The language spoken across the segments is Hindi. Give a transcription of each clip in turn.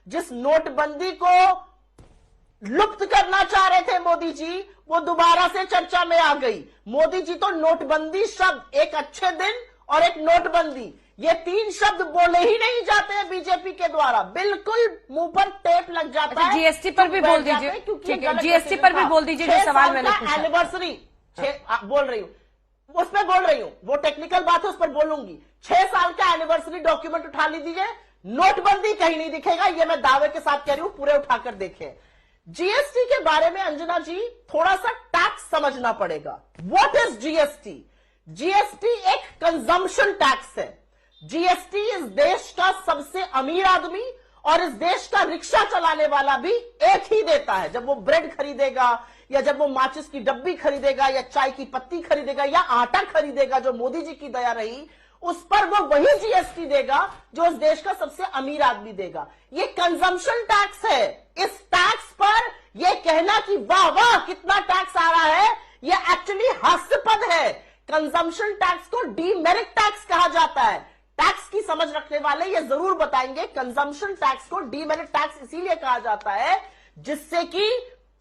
जिस नोटबंदी को लुप्त करना चाह रहे थे मोदी जी, वो दोबारा से चर्चा में आ गई। मोदी जी तो नोटबंदी शब्द, एक अच्छे दिन और एक नोटबंदी, ये तीन शब्द बोले ही नहीं जाते हैं बीजेपी के द्वारा, बिल्कुल मुंह पर टेप लग जाता है। जीएसटी पर भी बोल दीजिए, ठीक है, जीएसटी पर भी बोल दीजिए जो सवाल मैंने पूछा। एनिवर्सरी बोल रही हूँ, उस पर बोल रही हूँ, वो टेक्निकल बात है, उस पर बोलूंगी। 6 साल का एनिवर्सरी डॉक्यूमेंट उठा लीजिए, नोटबंदी कहीं नहीं दिखेगा, ये मैं दावे के साथ कह रही हूं, पूरे उठाकर देखें। जीएसटी के बारे में अंजना जी थोड़ा सा टैक्स समझना पड़ेगा। What is GST? जीएसटी एक कंजम्पशन टैक्स है। जीएसटी इस देश का सबसे अमीर आदमी और इस देश का रिक्शा चलाने वाला भी एक ही देता है। जब वो ब्रेड खरीदेगा या जब वो माचिस की डब्बी खरीदेगा या चाय की पत्ती खरीदेगा या आटा खरीदेगा, जो मोदी जी की दया रही, उस पर वो वही जीएसटी देगा जो इस देश का सबसे अमीर आदमी देगा। ये कंजम्पशन टैक्स है। इस टैक्स पर ये कहना कि वाह वाह कितना टैक्स आ रहा है, ये एक्चुअली हास्यास्पद है। कंजम्पशन टैक्स को डीमेरिट टैक्स कहा जाता है। टैक्स की समझ रखने वाले ये जरूर बताएंगे, कंजम्पशन टैक्स को डीमेरिट टैक्स इसीलिए कहा जाता है जिससे कि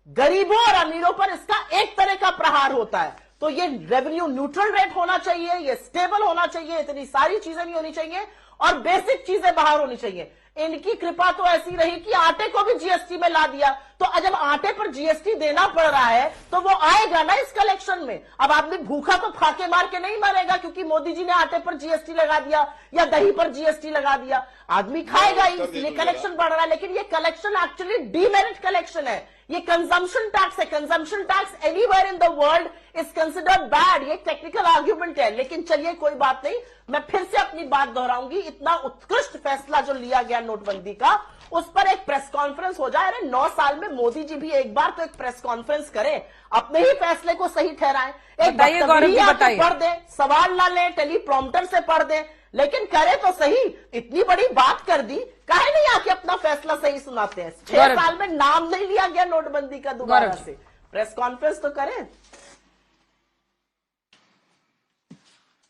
गरीबों और अमीरों पर इसका एक तरह का प्रहार होता है। तो ये रेवेन्यू न्यूट्रल रेट होना चाहिए, ये स्टेबल होना चाहिए, इतनी सारी चीजें नहीं होनी चाहिए और बेसिक चीजें बाहर होनी चाहिए। इनकी कृपा तो ऐसी रही कि आटे को भी जीएसटी में ला दिया, तो जब आटे पर जीएसटी देना पड़ रहा है तो वो आएगा ना इस कलेक्शन में। अब आदमी भूखा तो फाके मार के नहीं मरेगा क्योंकि मोदी जी ने आटे पर जीएसटी लगा दिया या दही पर जीएसटी लगा दिया, आदमी खाएगा ही, इसलिए कलेक्शन बढ़ रहा है। लेकिन ये कलेक्शन एक्चुअली डीमेरिट कलेक्शन है, ये कंजम्पशन टैक्स है। Consumption tax anywhere in the world is considered bad. ये टेक्निकल आर्ग्यूमेंट है, लेकिन चलिए कोई बात नहीं, मैं फिर से अपनी बात दोहराऊंगी। इतना उत्कृष्ट फैसला जो लिया गया नोटबंदी का, उस पर एक प्रेस कॉन्फ्रेंस हो जाए। अरे 9 साल में मोदी जी भी एक बार तो एक प्रेस कॉन्फ्रेंस करें, अपने ही फैसले को सही ठहराएं, एक पढ़ दे, सवाल ना ले, टेलीप्रॉम्प्टर से पढ़ दे, लेकिन करे तो सही। इतनी बड़ी बात कर दी, काहे नहीं आके अपना फैसला सही सुनाते हैं? 6 साल में नाम नहीं लिया गया नोटबंदी का दोबारा से, प्रेस कॉन्फ्रेंस तो करें।